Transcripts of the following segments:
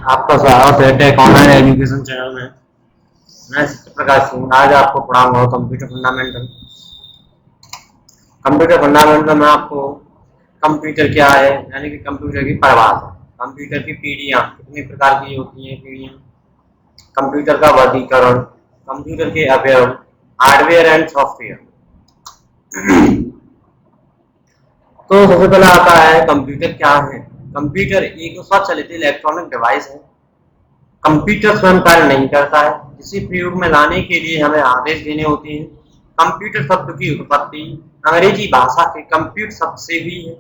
आपका स्वागत है टेक ऑनलाइन एजुकेशन चैनल में। मैं प्रकाश सिंह आज आपको पढ़ाऊंगा कंप्यूटर फंडामेंटल। कंप्यूटर फंडामेंटल में आपको कंप्यूटर क्या है यानी कि कंप्यूटर की परिभाषा, कंप्यूटर की पीढ़ियाँ कितने प्रकार की होती हैं पीढ़ियाँ, कंप्यूटर का वर्गीकरण, कंप्यूटर के अवयव, हार्डवेयर एंड सॉफ्टवेयर। तो सबसे पहले आता है कंप्यूटर क्या है। कंप्यूटर एक स्वचालित इलेक्ट्रॉनिक डिवाइस है। कंप्यूटर स्वयं कार्य नहीं करता है, इसे प्रयोग में लाने के लिए हमें आदेश देने होते हैं। कंप्यूटर शब्द की उत्पत्ति अंग्रेजी भाषा के कंप्यूट शब्द से हुई है,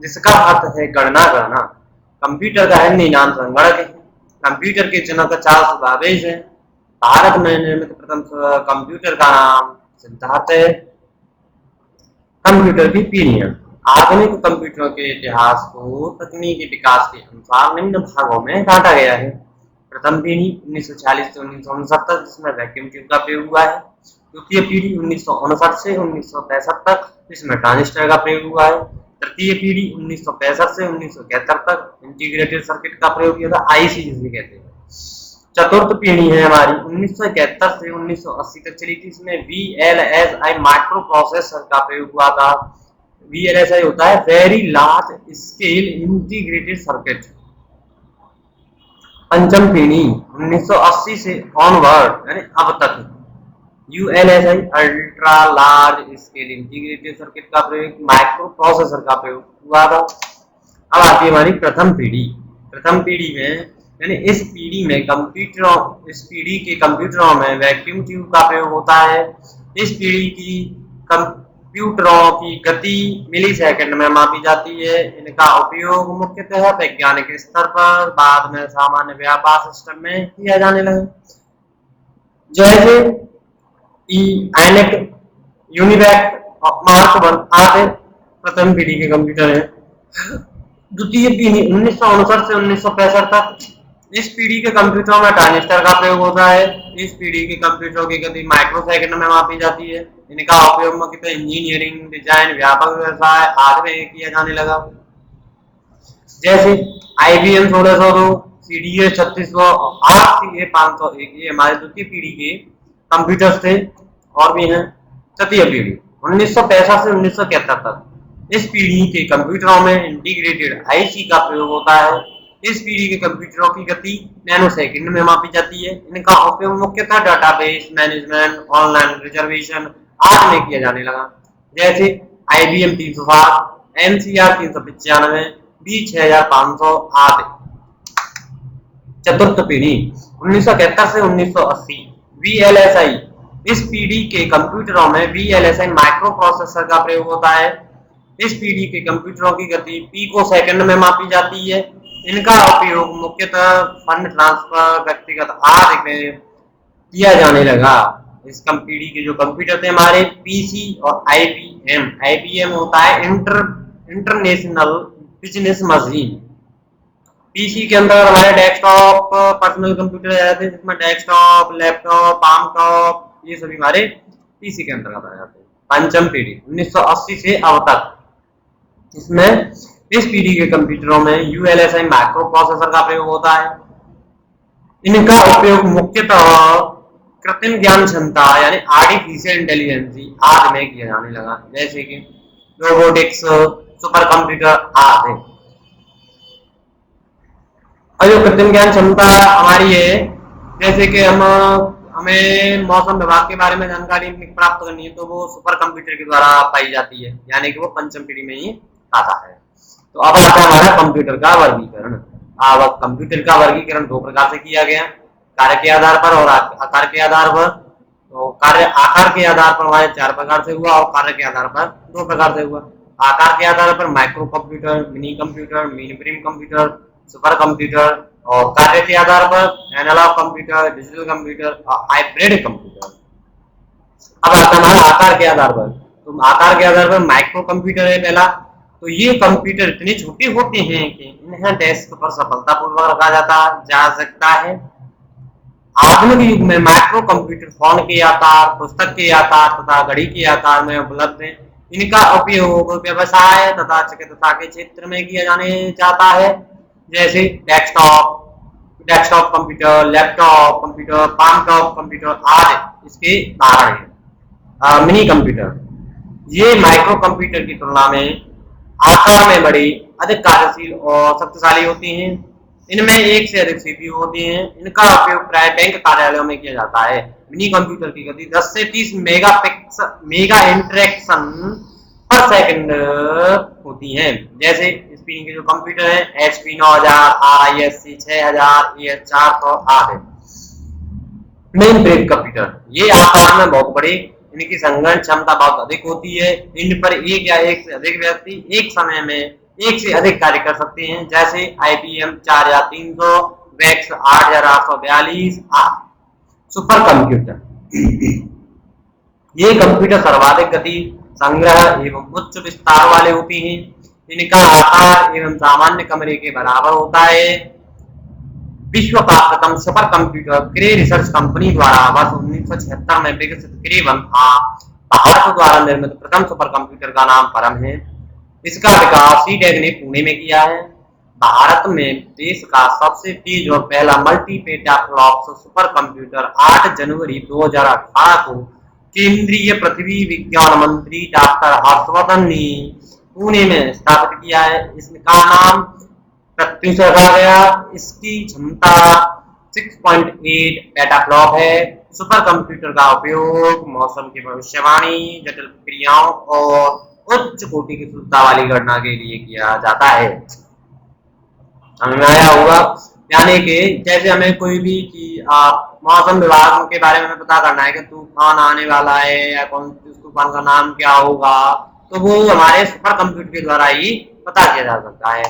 जिसका अर्थ है गणना करना। कंप्यूटर का हिंदी नाम संगणक है। कंप्यूटर के जनक चार्ल्स बाबेज है। भारत में निर्मित प्रथम कंप्यूटर का नाम सिद्धार्थ है। कंप्यूटर की पीढ़ियां। आधुनिक कंप्यूटरों के इतिहास को तकनीकी विकास के अनुसार निम्न भागों में बांटा गया है। प्रथम पीढ़ी 1940 से 1969 जिसमें वैक्यूम ट्यूब का प्रयोग हुआ है। द्वितीय पीढ़ी 1959 से 1965 तक जिसमें ट्रांजिस्टर का प्रयोग हुआ है। तृतीय पीढ़ी 1965 से 1971 तक इंटीग्रेटेड सर्किट का प्रयोग किया था, आईसी जिसे कहते हैं। चतुर्थ पीढ़ी है हमारी 1971 से 1980 तक चली थी, इसमें VLSI माइक्रो प्रोसेसर का प्रयोग हुआ था। VLSI होता है very large scale integrated circuit. पंचम पीढ़ी 1980 से ऑनवर्ड यानी अब तक ULSI ultra large scale integrated circuit का प्रयोग, माइक्रो प्रोसेसर का प्रयोग हुआ था। अब आती है हमारी प्रथम पीढ़ी। प्रथम पीढ़ी में यानी इस पीढ़ी के कंप्यूटरों में वैक्यूम ट्यूब का प्रयोग होता है। इस पीढ़ी की कंप्यूटरों की गति मिली सेकंड में मापी जाती है। इनका उपयोग मुख्यतः वैज्ञानिक स्तर पर, बाद में सामान्य व्यापार सिस्टम में किया जाने लगा, जैसे ENIAC, यूनिवैक, मार्क 1 आदि प्रथम पीढ़ी के कंप्यूटर हैं। द्वितीय पीढ़ी 1959 से 1965 तक इस पीढ़ी के कंप्यूटरों में ट्रांजिस्टर का प्रयोग होता है। इस पीढ़ी के कंप्यूटरों की गति माइक्रो सेकंड में मापी जाती है। इनका उपयोग मुख्यतः इंजीनियरिंग, डिजाइन, व्यापक व्यवसाय आदि में किया जाने लगा, जैसे IBM 1602, CDS 3600, RCA 501। ये हमारे द्वितीय पीढ़ी के कंप्यूटर्स थे। और भी हैं तृतीय पीढ़ी 1965 से 1971 तक इस पीढ़ी के कंप्यूटरों में इंटीग्रेटेड IC का प्रयोग होता है। इस पीढ़ी के कंप्यूटरों की गति नैनो सेकंड में मापी जाती है। इनका उपयोग मुख्यतः डाटाबेस मैनेजमेंट, ऑनलाइन रिजर्वेशन आदि में किया जाने लगा, जैसे IBM 307, MCR 395, B6500 आदि। चतुर्थ पीढ़ी 1971 से 1980 VLSI। इस पीढ़ी के कंप्यूटरों में VLSI माइक्रो प्रोसेसर का प्रयोग होता है। इस पीढ़ी के कंप्यूटरों की गति पिको सेकंड में मापी जाती है। इनका उपयोग मुख्यतः फंड ट्रांसफर, व्यक्तिगत आदि में किया जाने लगा। इस पीढ़ी के जो कंप्यूटर थे हमारे PC और IBM होता है इंटरनेशनल बिजनेस मशीन। PC के अंदर हमारे डेस्कटॉप पर्सनल कंप्यूटर आते हैं, जिसमें डेस्कटॉप, लैपटॉप, आमटॉप ये सभी हमारे PC के अंतर्गत आ जाते हैं। पंचम पीढ़ी 1980 से अब तक, इसमें इस पीढ़ी के कंप्यूटरों में ULSI माइक्रो प्रोसेसर का प्रयोग होता है। इनका उपयोग मुख्यतः कृत्रिम ज्ञान क्षमता यानी आर्टिफिशियल इंटेलिजेंस आदि में किया जाने लगा, जैसे कि रोबोटिक्स, सुपर कंप्यूटर आदि। और जो कृत्रिम ज्ञान क्षमता हमारी है, जैसे कि हमें मौसम विभाग के बारे में जानकारी प्राप्त करनी है तो वो सुपर कंप्यूटर के द्वारा पाई जाती है, यानी कि वो पंचम पीढ़ी में ही आता है। तो अब आता है हमारा कंप्यूटर का वर्गीकरण। अब कंप्यूटर का वर्गीकरण दो प्रकार से किया गया, कार्य के आधार पर और आकार के आधार पर। तो कार्य आकार के आधार पर हमारे 4 प्रकार से हुआ और कार्य के आधार पर 2 प्रकार से हुआ। आकार के आधार पर micro computer, mini computer, main frame computer, super computer, और कार्य के आधार पर एनालॉग कंप्यूटर, डिजिटल कंप्यूटर और हाइब्रिड कंप्यूटर। अब आता है हमारा आकार के आधार पर। तो आकार के आधार पर माइक्रो कंप्यूटर है पहला। तो ये कंप्यूटर इतने छोटे होते हैं कि इन्हें डेस्क पर सफलतापूर्वक रखा जा सकता है। आधुनिक युग में माइक्रो कंप्यूटर फोन के आकार, पुस्तक के आकार तथा घड़ी के आकार में उपलब्ध है। इनका उपयोग व्यवसाय तथा चिकित्सा के क्षेत्र में किया जाने जाता है, जैसे desktop, desktop computer, laptop computer, palm top computer आदि इसके उदाहरण हैं। मिनी कंप्यूटर, ये माइक्रो कंप्यूटर की तुलना में आकार में बड़ी, अधिक कार्यशील और शक्तिशाली होती हैं। इनमें एक से अधिक सीपीयू होती हैं। इनका उपयोग प्राय बैंक कार्यालयों में किया जाता है। मिनी कंप्यूटर की गति 10 से 30 मेगा इंटरेक्शन पर सेकंड होती है। जैसे स्क्रीन के जो कंप्यूटर है HP 9000, RISC 6000, AS400 आदि। मेन फ्रेम कंप्यूटर, ये आकार में बहुत बड़े, इनकी संगणन क्षमता बहुत अधिक होती है। इन पर एक या एक से अधिक व्यक्ति एक समय में एक से अधिक कार्य कर सकते हैं। जैसे IBM 4300, वेक्स 8842 आदि। सुपर कंप्यूटर, ये कंप्यूटर सर्वाधिक गति, संग्रह एवं उच्च विस्तार वाले होते हैं। इनका आकार एवं सामान्य कमरे के बराबर होता है। विश्व का प्रथम सुपर कंप्यूटर क्रे रिसर्च कंपनी द्वारा वर्ष 1976 में विकसित क्रे 1 था। भारत द्वारा निर्मित प्रथम सुपर कंप्यूटर का नाम परम है। इसका विकास सीटेक ने पुणे में किया है। भारत में देश का सबसे तेज और पहला मल्टी पेटाफ्लॉप्स सुपर कंप्यूटर 8 जनवरी 2018 को केंद्रीय पृथ्वी विज्ञान मंत्री डॉक्टर हर्षवर्धन ने पुणे में स्थापित किया है। इसका नाम प्रत्युष रखा गया। इसकी क्षमता 6.8 पेटाफ्लॉप है। सुपर कंप्यूटर का उपयोग मौसम की भविष्यवाणी, जटिल प्रक्रियाओं और उच्च कोटि की शुद्धता वाली गणना के लिए किया जाता है। समझ में आया होगा। यानी कि जैसे हमें कोई भी मौसम विभाग के बारे में पता करना है कि तूफान आने वाला है या कौन तूफान का नाम क्या होगा, तो वो हमारे सुपर कंप्यूटर के द्वारा ही पता किया जा सकता है।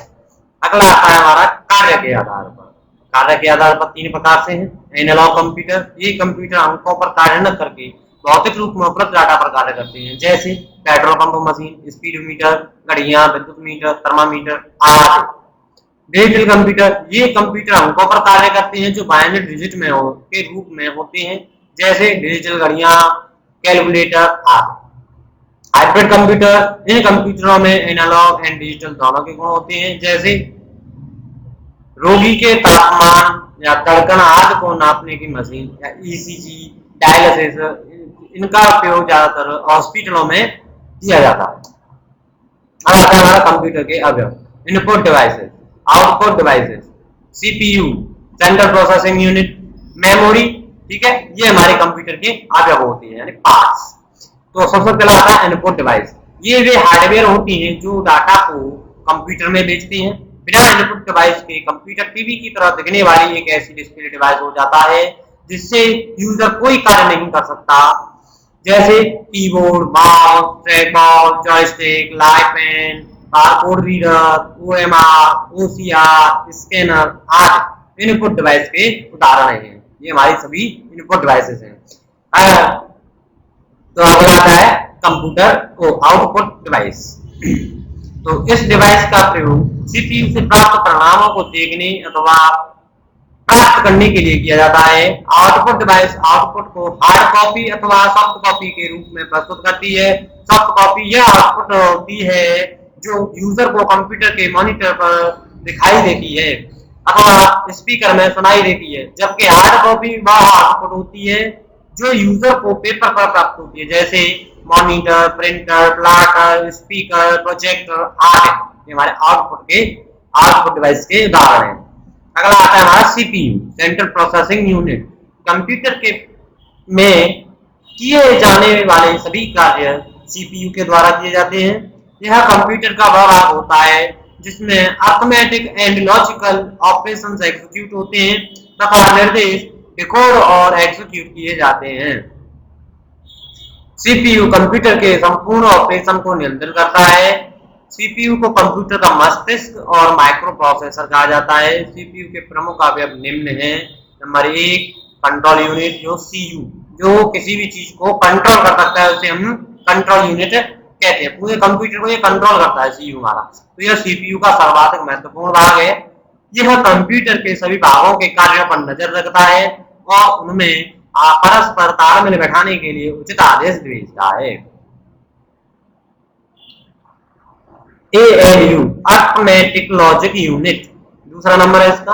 अगला आता है हमारा कार्य के आधार पर। कार्य के आधार पर 3 प्रकार से हैं। एनालॉग कंप्यूटर, ये कंप्यूटर अंकों पर कार्य न करके भौतिक रूप में उपलब्ध डाटा पर कार्य करते हैं। जैसे पेट्रोल पंप मशीन, स्पीडोमीटर, घड़ियां, विद्युत मीटर, थर्मामीटर आदि। डिजिटल कंप्यूटर, ये कंप्यूटर अंकों पर कार्य करते हैं जो बाइनरी डिजिट में के रूप में होते हैं। जैसे डिजिटल घड़ियां, कैलकुलेटर आदि। हाइब्रिड कंप्यूटर, इन कंप्यूटरों में एनालॉग एंड डिजिटल दोनों के गुण होते हैं। जैसे रोगी के तापमान या धड़कन आदि को नापने की मशीन या ECG, डायलिसिस, इनका उपयोग ज्यादातर हॉस्पिटलों में किया जाता है। अब आता है हमारा कंप्यूटर के अवयव। Input devices, output devices, CPU, central processing unit, memory, ठीक है, ये हमारे कंप्यूटर के अवयव होते हैं यानी पार्ट्स। तो सबसे पहला आता है इनपुट डिवाइस। ये वे हार्डवेयर होती हैं जो डाटा को कंप्यूटर में भेजती हैं। बिना इनपुट डिवाइस के कंप्यूटर टीवी की तरह दिखने वाली एक ऐसी डिस्प्ले डिवाइस हो जाता है जिससे यूजर कोई कार्य नहीं कर सकता। जैसे keyboard, mouse, trackball, joystick, light pen, barcode reader, OMR, OCR, scanner आदि इनपुट डिवाइस के उदाहरण हैं। ये हमारी सभी इनपुट डिवाइसेस हैं। तो अगला आता है कंप्यूटर को आउटपुट डिवाइस। तो इस डिवाइस का प्रयोग CPU से प्राप्त परिणामों को देखने अथवा प्राप्त करने के लिए किया जाता है। आउटपुट डिवाइस आउटपुट को हार्ड कॉपी अथवा सॉफ्ट कॉपी के रूप में प्रस्तुत करती है। सॉफ्ट कॉपी यह आउटपुट होती है जो यूजर को कंप्यूटर के मॉनिटर पर दिखाई देती है अथवा स्पीकर में सुनाई देती है, जबकि हार्ड कॉपी वह आउटपुट होती है जो यूजर को पेपर पर प्राप्त होती है। जैसे monitor, printer, plotter, speaker, projector आदि। ये हमारे आउटपुट डिवाइस के उदाहरण हैं। अगला आता है हमारा CPU, central processing unit. Computer के में किए जाने वाले सभी कार्य CPU के द्वारा किए जाते हैं। यह कंप्यूटर का वह भाग होता है जिसमें arithmetic and logical operations execute होते हैं तथा निर्देश रिकॉर्ड और एग्जीक्यूट किए जाते हैं। CPU कंप्यूटर के संपूर्ण ऑपरेशन को नियंत्रित करता है। CPU को कंप्यूटर का मस्तिष्क और माइक्रो प्रोसेसर कहा जाता है। CPU के प्रमुख अवयव निम्न हैं। नंबर 1, कंट्रोल यूनिट जो CU, जो किसी भी चीज को कंट्रोल कर सकता है उसे हम कंट्रोल यूनिट कहते हैं। पूरे कंप्यूटर को ये कंट्रोल करता है CPU हमारा। तो यह CPU का सर्वाधिक महत्वपूर्ण भाग है। यह कंप्यूटर के सभी भागों के कार्यों पर नजर रखता है और उनमें परस्पर तालमेल बैठाने के लिए उचित आदेश भेजता है। ALU, अर्थमेटिक लॉजिक यूनिट, दूसरा नंबर है इसका।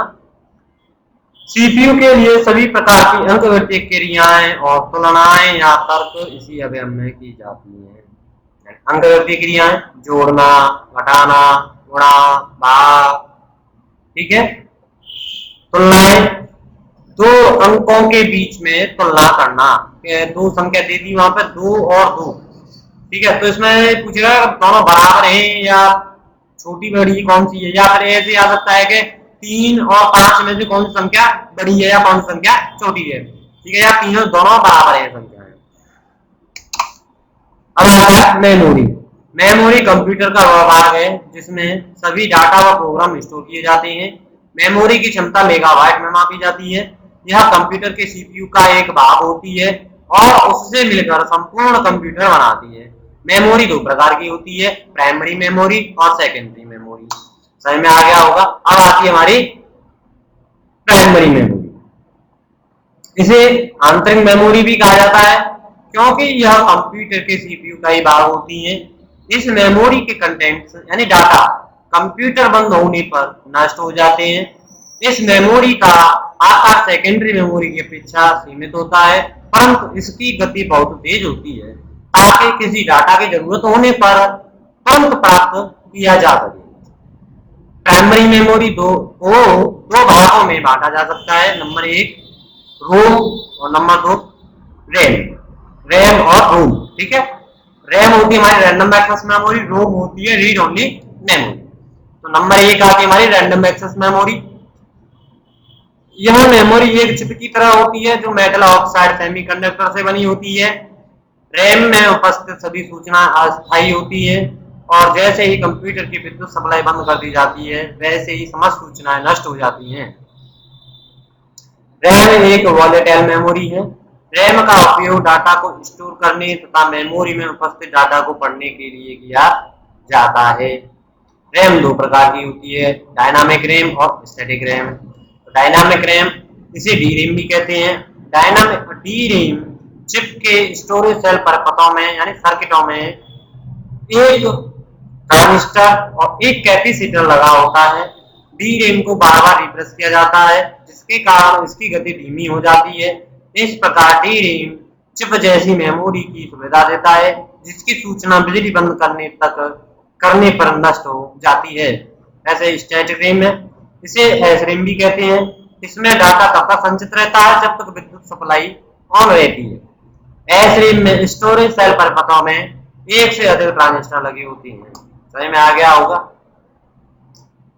सीपीयू के लिए सभी प्रकार की अंकगणितीय क्रियाएं और तुलनाएं या तर्क इसी अवयव में की जाती हैं। अंकगणितीय क्रियाएं जोड़ना, घटाना, गुणा, भाग, ठीक है। तुलनाएं दो अंकों के बीच में तुलना करना, दो संख्या दे दी वहां पर 2 और 2, ठीक है। तो इसमें पूछेगा दोनों बराबर हैं या छोटी बड़ी कौन सी है, या फिर ऐसे आ सकता है कि 3 और 5 में से कौन सी संख्या बड़ी है या कौन सी संख्या छोटी है, ठीक है, या तीनों दोनों बराबर है संख्याएं। अब आता है मेमोरी। मेमोरी कंप्यूटर का वह भाग है जिसमें सभी डाटा व प्रोग्राम स्टोर किए जाते हैं। मेमोरी की क्षमता मेगाबाइट में मापी जाती है। यह कंप्यूटर के सीपीयू का एक भाग होती है और उससे मिलकर संपूर्ण कंप्यूटर बनाती है। मेमोरी दो प्रकार की होती है, प्राइमरी मेमोरी और सेकेंडरी मेमोरी। समझ में आ गया होगा। अब आती है हमारी प्राइमरी मेमोरी। इसे आंतरिक मेमोरी भी कहा जाता है क्योंकि यह कंप्यूटर के सीपीयू का ही भाग होती है। इस मेमोरी के कंटेंट्स यानी डाटा कंप्यूटर बंद होने पर नष्ट हो जाते हैं। इस मेमोरी का आकार सेकेंडरी मेमोरी की अपेक्षा सीमित होता है, परंतु इसकी गति बहुत तेज होती है ताकि किसी डाटा की जरूरत होने पर तुरंत प्राप्त किया जा सके। प्राइमरी मेमोरी दो भागों में बांटा जा सकता है। नंबर 1 रोम और नंबर 2 रैम। रैम और रोम, ठीक है। रैम होती है हमारी रैंडम एक्सेस मेमोरी, रोम होती है रीड ओनली मेमोरी। तो नंबर 1 आती है हमारी रैंडम एक्सेस मेमोरी। यह मेमोरी एक चिप की तरह होती है जो मेटल ऑक्साइड सेमीकंडक्टर से बनी होती है। रैम में उपस्थित सभी सूचना अस्थायी होती है और जैसे ही कंप्यूटर की विद्युत सप्लाई बंद कर दी जाती है वैसे ही समस्त सूचनाएं नष्ट हो जाती हैं। रैम एक वॉलेटाइल मेमोरी है। रैम का उपयोग डाटा को स्टोर करने तथा मेमोरी में उपस्थित डाटा को पढ़ने के लिए किया जाता है। रैम दो प्रकार की होती है, डायनामिक रैम और स्टैटिक रैम। तो डायनामिक रैम इसे डी रैम भी कहते हैं। डायनामिक डी रैम चिप के स्टोरेज सेल परतों में यानी सर्किटों में एक ट्रांजिस्टर और एक कैपेसिटर लगा होता है। डी रैम को बार बार रिफ्रेश किया जाता है जिसके कारण इसकी गति धीमी हो जाती है। इस प्रकार डी रैम चिप जैसी मेमोरी की सुविधा देता है जिसकी सूचना बिजली बंद करने पर नष्ट हो जाती है। ऐसे स्टैटिक रैम है, इसे एस रैम भी कहते हैं। इसमें डाटा तब तक संचित रहता है जब तक विद्युत सप्लाई ऑन रहती है। एस रैम में स्टोरेज सेल परतों में एक से अधिक ट्रांजिस्टर लगी होती हैं। समझ में आ गया होगा।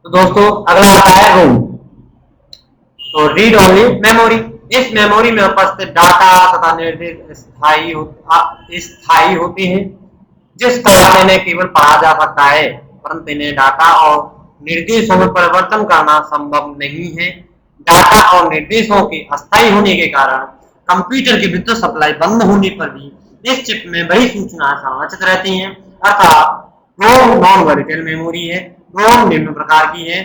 तो दोस्तों अगला आता है रोम। तो रीड ओनली मेमोरी। इस मेमोरी में उपस्थित डाटा तथा निर्देश स्थायी होते हैं जिस कारण इन्हें केवल पढ़ा जा सकता है, परंतु इन्हें डाटा और निर्देशों में परिवर्तन करना संभव नहीं है। डाटा और निर्देशों के अस्थायी होने के कारण कंप्यूटर की विद्युत सप्लाई बंद होने पर भी इस चिप में वही सूचनाएं संरक्षित रहती हैं। अर्थात रोम नॉन वॉलेटाइल मेमोरी है। रोम निम्न प्रकार की है,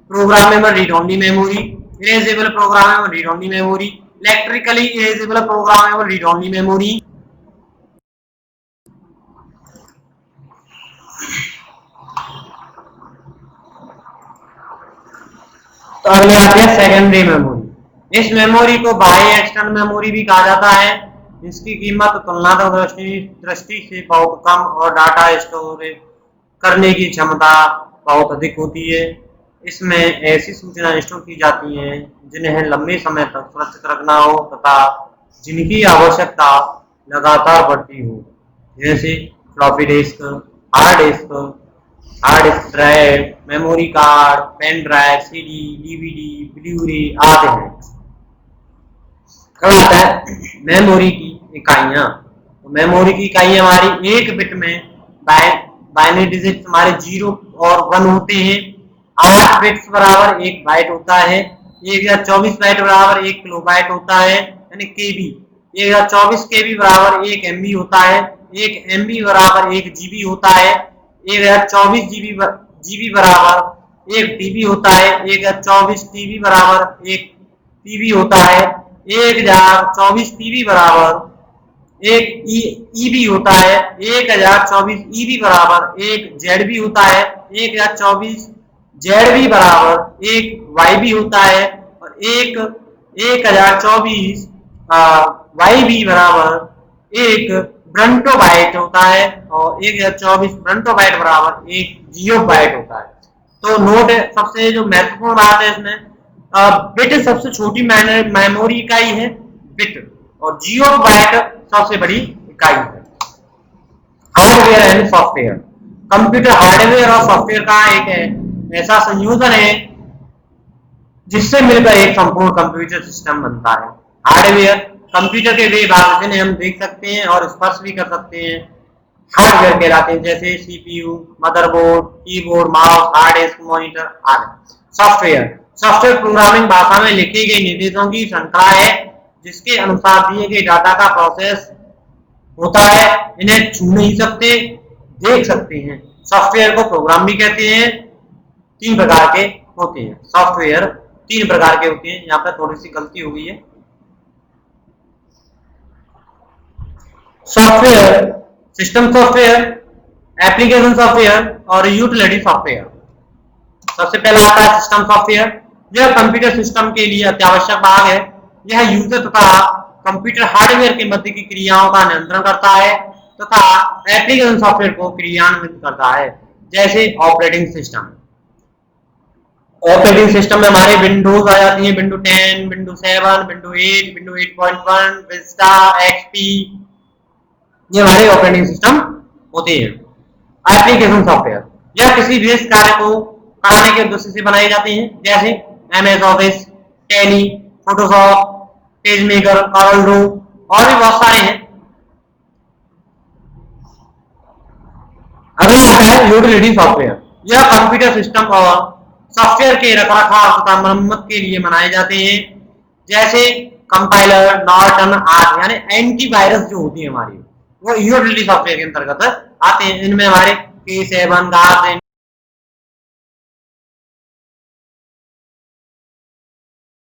programmable read only memory, erasable programmable read only memory, electrically erasable programmable read only memory. तो अगले आते हैं सेकेंडरी मेमोरी। इस मेमोरी को बाह्य एक्सटर्नल मेमोरी भी कहा जाता है। इसकी कीमत तुलनात्मक दृष्टि से बहुत कम और डाटा स्टोर करने की क्षमता बहुत अधिक होती है। इसमें ऐसी सूचना स्टोर की जाती हैं जिन्हें लंबे समय तक सुरक्षित रखना हो तथा जिनकी आवश्यकता लगातार बढ़ती हो, जैसे floppy disk, hard disk drive, memory card, pen drive, CD, DVD, Blu-ray आदि हैं। अब आता है मेमोरी की इकाइयां। तो मेमोरी की इकाइयां हमारी एक बिट में बाइनरी डिजिट हमारे 0 और 1 होते हैं। 8 बिट्स बराबर 1 बाइट होता है। 1024 बाइट बराबर 1 किलोबाइट होता है यानी केबी। 1024 केबी बराबर 1 एमबी होता है। 1 एमबी बराबर 1 जीबी होता है। 1024 जीबी बराबर 1 टीबी होता है। 1024 टीबी बराबर 1 टीबी होता है। 1024 टीबी बराबर 1 ईबी होता है। 1024 ईबी बराबर 1 जेडबी होता है। 1024 जेडबी बराबर 1 वाईबी होता है और 1 1024 वाई बी बराबर एक ब्रंटो बाइट होता है और 1024 ब्रंटो बाइट बराबर एक जियो बाइट होता है। तो नोट सबसे जो महत्वपूर्ण बात है इसमें, बिट सबसे छोटी मेमोरी इकाई है बिट, और जियो बाइट सबसे बड़ी इकाई है। Hardware and software, computer hardware और सॉफ्टवेयर का एक ऐसा संयोजन है जिससे मिलकर एक संपूर्ण कंप्यूटर सिस्टम बनता है। हार्डवेयर कंप्यूटर के वे भाग जिन्हें हम देख सकते हैं और स्पर्श भी कर सकते हैं, हार्डवेयर कहलाते हैं, जैसे CPU, motherboard, keyboard, mouse, hard disk, monitor आदि। सॉफ्टवेयर, सॉफ्टवेयर प्रोग्रामिंग भाषा में लिखी गई निर्देशों की श्रृंखला है जिसके अनुसार दिए गए डाटा का प्रोसेस होता है। इन्हें छू नहीं सकते, देख सकते हैं। सॉफ्टवेयर को प्रोग्राम भी कहते हैं। 3 प्रकार के होते हैं सॉफ्टवेयर, 3 प्रकार के होते हैं। यहाँ पर थोड़ी सी गलती हो गई है। Software, system software, application software और यूटिलिटी सॉफ्टवेयर। सबसे पहला आता है सिस्टम सॉफ्टवेयर। यह कंप्यूटर सिस्टम के लिए अत्यावश्यक भाग है। यह यूजर तथा कंप्यूटर हार्डवेयर के मध्य की क्रियाओं का नियंत्रण करता है तथा एप्लीकेशन सॉफ्टवेयर को क्रियान्वित करता है, जैसे ऑपरेटिंग सिस्टम। ऑपरेटिंग सिस्टम में हमारे विंडोज आ जाती है, window 10, window 7, window 8, window 8.1, Vista, XP, ये हमारे ऑपरेटिंग सिस्टम होते हैं। एप्लीकेशन सॉफ्टवेयर, यह किसी विशेष कार्य को कराने के उद्देश्य से बनाए जाते हैं, जैसे MS Office, Tally, Photoshop, PageMaker, Corel Draw और भी बहुत सारे हैं। अगला आता है यूटिलिटी सॉफ्टवेयर। यह कंप्यूटर सिस्टम और सॉफ्टवेयर के रखरखाव तथा मरम्मत के लिए बनाए जाते हैं, जैसे कंपाइलर, नॉर्टन आदि, यानी एंटीवायरस जो होती है हमारी, वो यूटिलिटी सॉफ्टवेयर के अंतर्गत आते हैं। इनमें हमारे K7, गार्डियन,